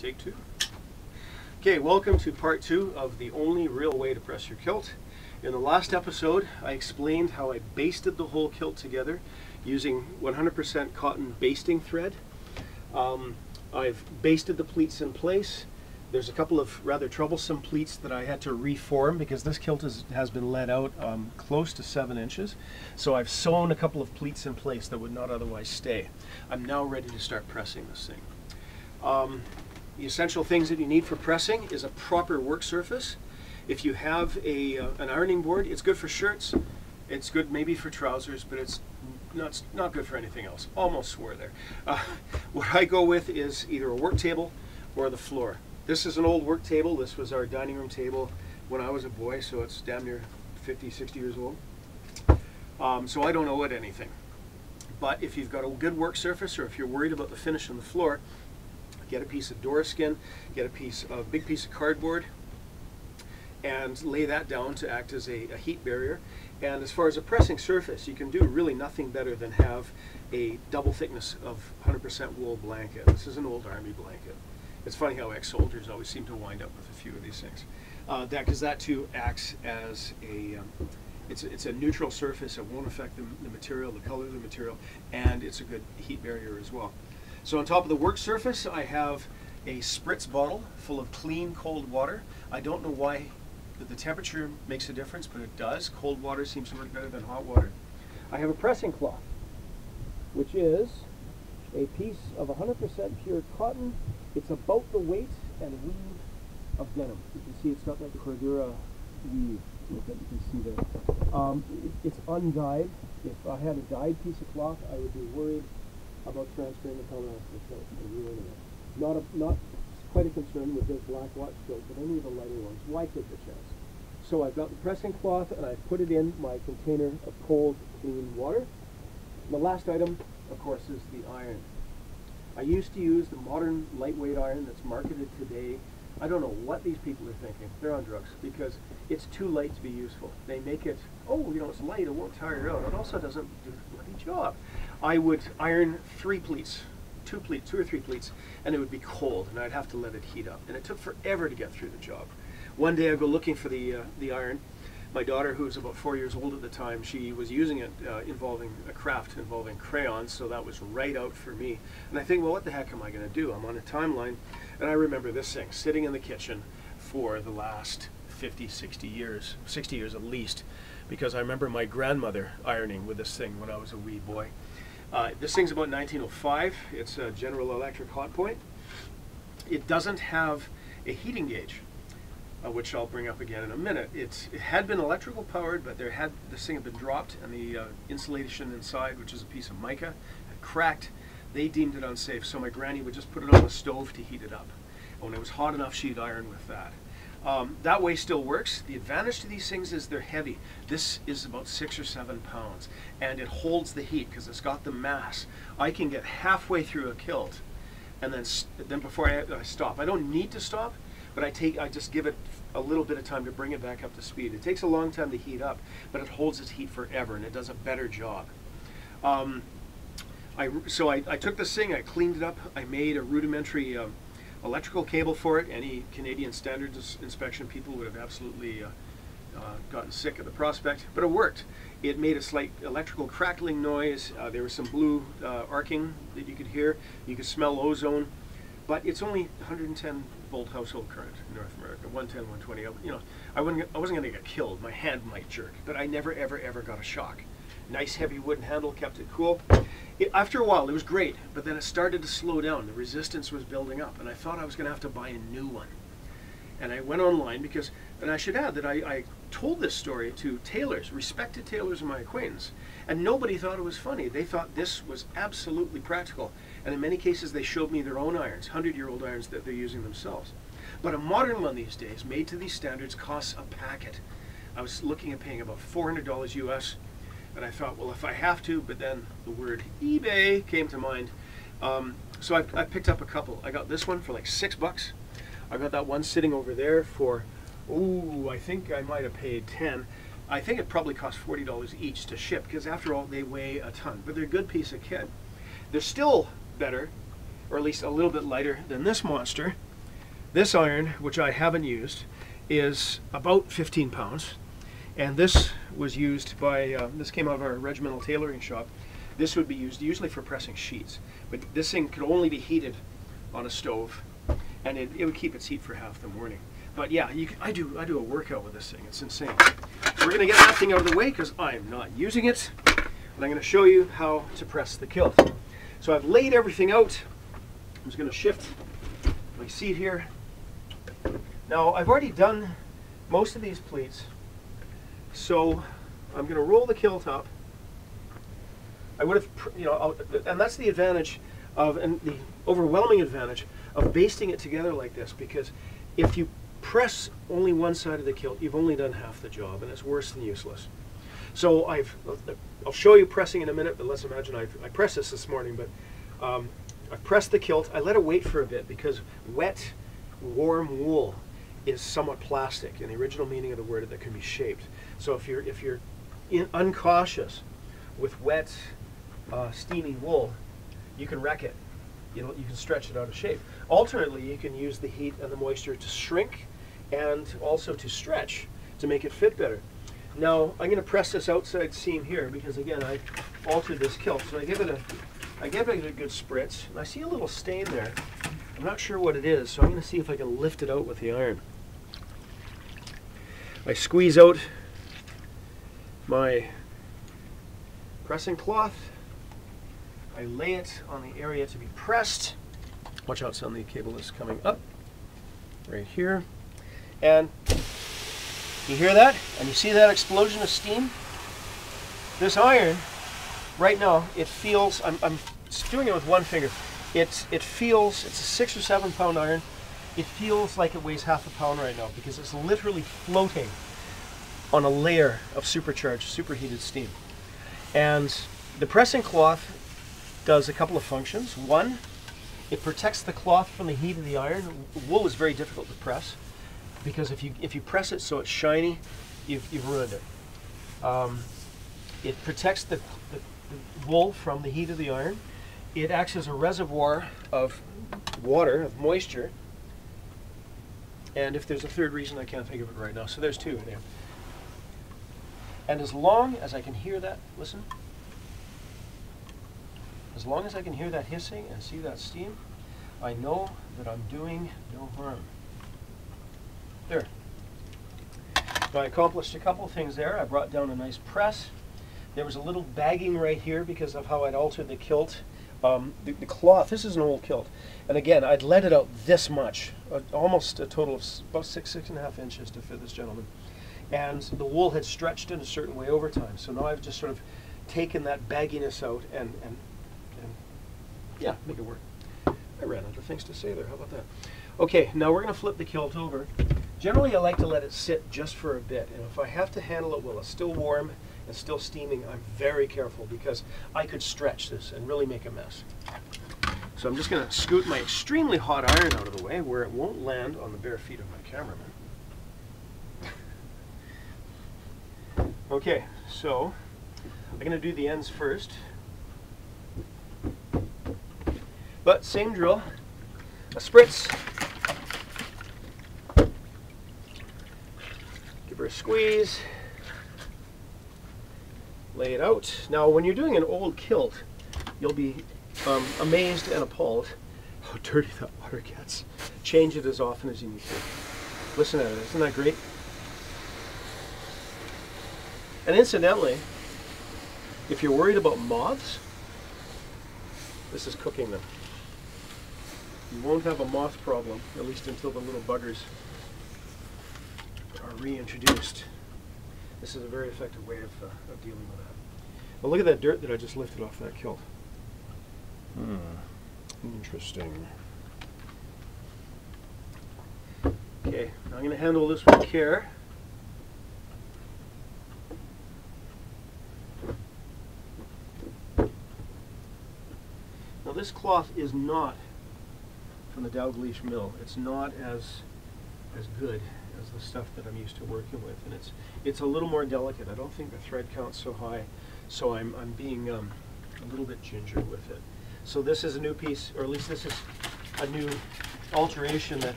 Take two. Okay, welcome to part 2 of the only real way to press your kilt. In the last episode, I explained how I basted the whole kilt together using 100% cotton basting thread. I've basted the pleats in place. There's a couple of rather troublesome pleats that I had to reform because this kilt has been let out close to 7 inches. So I've sewn a couple of pleats in place that would not otherwise stay. I'm now ready to start pressing this thing. The essential things that you need for pressing is a proper work surface. If you have an ironing board, it's good for shirts. It's good maybe for trousers, but it's not good for anything else. Almost swore there. What I go with is either a work table or the floor. This is an old work table. This was our dining room table when I was a boy, so it's damn near 50, 60 years old. So I don't owe it anything. But if you've got a good work surface, or if you're worried about the finish on the floor, get a piece of Dora skin, get a big piece of cardboard, and lay that down to act as a heat barrier. And as far as a pressing surface, you can do really nothing better than have a double thickness of 100% wool blanket. This is an old army blanket. It's funny how ex-soldiers always seem to wind up with a few of these things. Because that too acts as it's a neutral surface. It won't affect the material, the color of the material, and it's a good heat barrier as well. So on top of the work surface, I have a spritz bottle full of clean, cold water. I don't know why the temperature makes a difference, but it does. Cold water seems to work better than hot water. I have a pressing cloth, which is a piece of 100% pure cotton. It's about the weight and weave of denim. You can see it's got like the Cordura weave that you can see there. It's undyed. If I had a dyed piece of cloth, I would be worried about transferring the color of the kilt and ruining it. Not quite a concern with this black watch kilt, but any of the lighter ones. Why take the chance? So I've got the pressing cloth and I put it in my container of cold, clean water. The last item, of course, is the iron. I used to use the modern lightweight iron that's marketed today. I don't know what these people are thinking. They're on drugs because it's too light to be useful. They make it, it's light, it won't tire you out. It also doesn't do the bloody job. I would iron 3 pleats, 2 or 3 pleats, and it would be cold, and I'd have to let it heat up. And it took forever to get through the job. One day I go looking for the iron. My daughter, who was about 4 years old at the time, she was using it involving a craft involving crayons, so that was right out for me. And I think, well, what the heck am I going to do? I'm on a timeline, and I remember this thing sitting in the kitchen for the last 50, 60 years at least, because I remember my grandmother ironing with this thing when I was a wee boy. This thing's about 1905. It's a General Electric hot point. It doesn't have a heating gauge, which I'll bring up again in a minute. It had been electrical powered, but this thing had been dropped, and the insulation inside, which is a piece of mica, had cracked. They deemed it unsafe, so my granny would just put it on the stove to heat it up. And when it was hot enough, she'd iron with that. That way still works. The advantage to these things is they're heavy. This is about 6 or 7 pounds, and it holds the heat because it's got the mass. I can get halfway through a kilt, and then before I stop. I don't need to stop, but I just give it a little bit of time to bring it back up to speed. It takes a long time to heat up, but it holds its heat forever, and it does a better job. So I took this thing, I cleaned it up, I made a rudimentary electrical cable for it. Any Canadian standards inspection people would have absolutely gotten sick of the prospect, but it worked. It made a slight electrical crackling noise. There was some blue arcing that you could hear. You could smell ozone, but it's only 110 volt household current in North America, 110, 120. I wasn't going to get killed. My hand might jerk, but I never, ever got a shock. Nice heavy wooden handle, kept it cool. After a while, it was great, but then it started to slow down. The resistance was building up, and I thought I was going to have to buy a new one. And I went online and I should add that I told this story to tailors, respected tailors of my acquaintance, and nobody thought it was funny. They thought this was absolutely practical. And in many cases, they showed me their own irons, 100-year-old irons that they're using themselves. But a modern one these days, made to these standards, costs a packet. I was looking at paying about $400 US. And I thought, well, if I have to, but then the word eBay came to mind. So I picked up a couple. I got this one for like $6. I got that one sitting over there for, I think I might have paid 10. I think it probably cost $40 each to ship, because after all, they weigh a ton. But they're a good piece of kit. They're still better, or at least a little bit lighter than this monster. This iron, which I haven't used, is about 15 pounds. And this was used by, this came out of our regimental tailoring shop. This would be used usually for pressing sheets. But this thing could only be heated on a stove, and it would keep its heat for half the morning. But yeah, I do a workout with this thing. It's insane. So we're going to get that thing out of the way because I'm not using it. And I'm going to show you how to press the kilt. So I've laid everything out. I'm just going to shift my seat here. Now I've already done most of these pleats. So I'm going to roll the kilt up. I would have, and that's the advantage of, and the overwhelming advantage of basting it together like this, because if you press only one side of the kilt, you've only done half the job, and it's worse than useless. So I'll show you pressing in a minute, but let's imagine I pressed this morning, but I've pressed the kilt. I let it wait for a bit because wet, warm wool is somewhat plastic in the original meaning of the word, that can be shaped. So if you're uncautious with wet, steamy wool, you can wreck it. You can stretch it out of shape. Alternately, you can use the heat and the moisture to shrink and also to stretch to make it fit better. Now I'm going to press this outside seam here because again I altered this kilt. So I give it a good spritz, and I see a little stain there. I'm not sure what it is, so I'm going to see if I can lift it out with the iron. I squeeze out my pressing cloth. I lay it on the area to be pressed. Watch out, son, the cable is coming up right here. And you hear that? And you see that explosion of steam? This iron, right now, it feels, I'm doing it with one finger. It feels, it's a 6 or 7 pound iron. It feels like it weighs half a pound right now because it's literally floating on a layer of supercharged, superheated steam. And the pressing cloth does a couple of functions. One, it protects the cloth from the heat of the iron. Wool is very difficult to press because if you press it so it's shiny, you've ruined it. It protects the wool from the heat of the iron. It acts as a reservoir of water, of moisture. And if there's a third reason, I can't think of it right now. So there's two there. And as long as I can hear that, listen. As long as I can hear that hissing and see that steam, I know that I'm doing no harm. There. So I accomplished a couple things there. I brought down a nice press. There was a little bagging right here because of how I'd altered the kilt. The cloth, this is an old kilt. And again, I'd let it out this much, almost a total of about 6.5 inches to fit this gentleman. And the wool had stretched in a certain way over time. So now I've just sort of taken that bagginess out and yeah, make it work. I ran out of things to say there. How about that? Okay, now we're going to flip the kilt over. Generally, I like to let it sit just for a bit. And if I have to handle it while it's still warm and still steaming, I'm very careful because I could stretch this and really make a mess. So I'm just going to scoot my extremely hot iron out of the way where it won't land on the bare feet of my cameraman. Okay, so I'm going to do the ends first. But same drill, a spritz, give her a squeeze, lay it out. Now when you're doing an old kilt, you'll be amazed and appalled how dirty that water gets. Change it as often as you need to. Listen to it, isn't that great? And incidentally, if you're worried about moths, this is cooking them. You won't have a moth problem, at least until the little buggers are reintroduced. This is a very effective way of dealing with that. Well, look at that dirt that I just lifted off that kilt. Interesting. Okay, now I'm going to handle this with care. Now this cloth is not from the Dalglish mill. It's not as good as the stuff that I'm used to working with, and it's a little more delicate. I don't think the thread count's so high, so I'm being a little bit ginger with it. So this is a new piece, or at least this is a new alteration that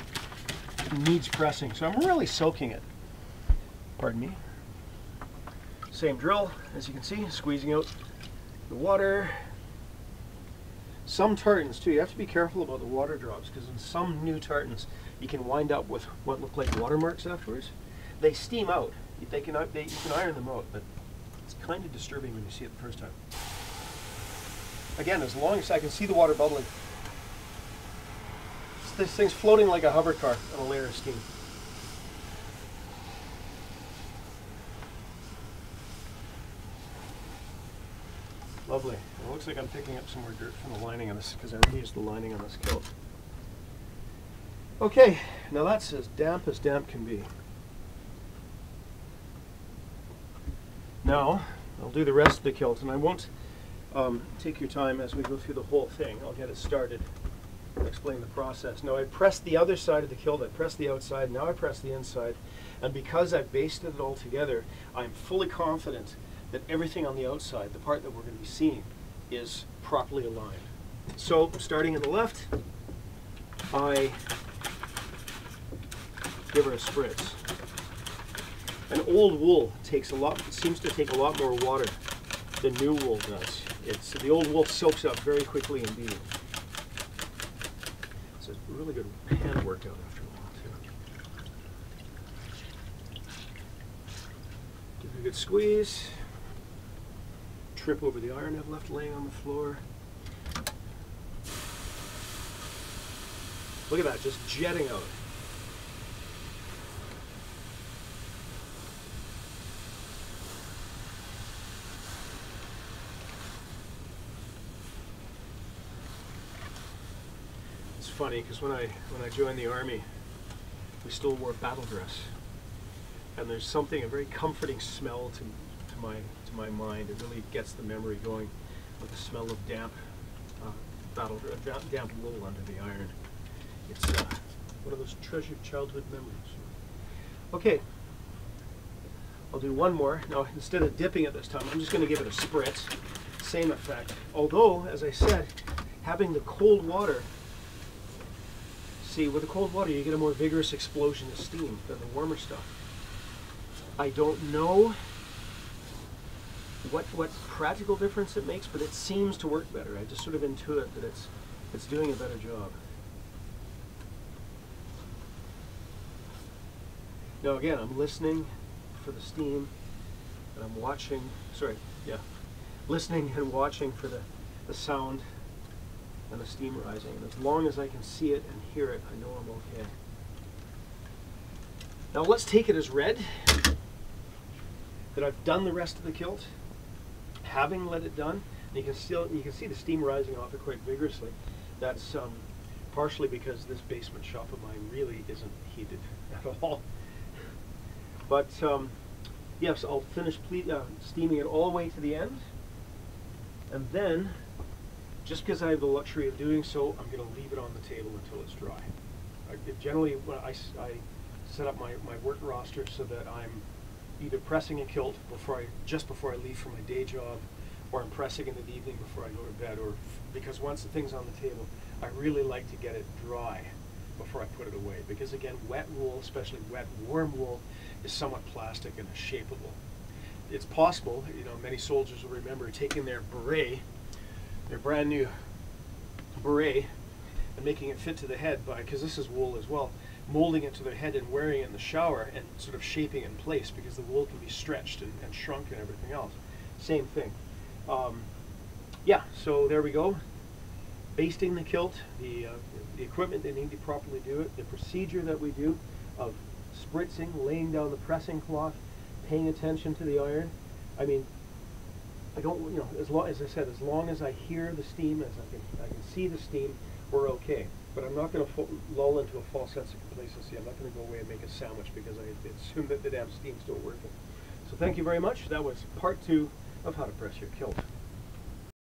needs pressing. So I'm really soaking it. Pardon me. Same drill, as you can see, squeezing out the water. Some tartans too, you have to be careful about the water drops, because in some new tartans you can wind up with what look like watermarks afterwards. They steam out. You can iron them out, but it's kind of disturbing when you see it the first time. Again, as long as I can see the water bubbling. This thing's floating like a hover car on a layer of steam. Lovely. It looks like I'm picking up some more dirt from the lining on this, because I reused the lining on this kilt. Okay, now that's as damp can be. Now, I'll do the rest of the kilt, and I won't take your time as we go through the whole thing. I'll get it started. I'll explain the process. Now I pressed the other side of the kilt, I pressed the outside, now I press the inside, and because I've basted it all together, I'm fully confident that everything on the outside, the part that we're going to be seeing, is properly aligned. So, starting in the left, I give her a spritz. An old wool seems to take a lot more water than new wool does. The old wool soaks up very quickly indeed. It's a really good hand workout after a while too. Give it a good squeeze. Trip over the iron I've left laying on the floor. Look at that, just jetting out. It's funny because when I joined the army, we still wore battle dress, and there's something, a very comforting smell to my mind. It really gets the memory going with the smell of damp damp wool under the iron. It's one of those treasured childhood memories. Okay, I'll do one more. Now, instead of dipping it this time, I'm just going to give it a spritz. Same effect. Although, as I said, having the cold water, see, with the cold water you get a more vigorous explosion of steam than the warmer stuff. I don't know what practical difference it makes, but it seems to work better. I just sort of intuit that it's doing a better job. Now again, I'm listening for the steam, and I'm watching, listening and watching for the sound and the steam rising. And as long as I can see it and hear it, I know I'm okay. Now let's take it as read that I've done the rest of the kilt. Having let it done, and you can see the steam rising off it quite vigorously. That's partially because this basement shop of mine really isn't heated at all. But yes, I'll finish steaming it all the way to the end, and then, just because I have the luxury of doing so, I'm going to leave it on the table until it's dry. Generally, when I set up my work roster so that I'm either pressing a kilt just before I leave for my day job, or I'm pressing in the evening before I go to bed, or because once the thing's on the table, I really like to get it dry before I put it away. Because again, wet wool, especially wet, warm wool, is somewhat plastic and is shapeable. It's possible, many soldiers will remember taking their beret, their brand new beret, and making it fit to the head because this is wool as well, molding it to their head and wearing it in the shower and sort of shaping it in place, because the wool can be stretched and shrunk and everything else. Same thing. Yeah, so there we go. Basting the kilt, the equipment they need to properly do it, the procedure that we do of spritzing, laying down the pressing cloth, paying attention to the iron. I mean, I don't, as I said, as long as I hear the steam, as I can see the steam, we're okay. But I'm not going to lull into a false sense of complacency. I'm not going to go away and make a sandwich because I assume that the damn steam's still working. So thank you very much. That was part 2 of how to press your kilt.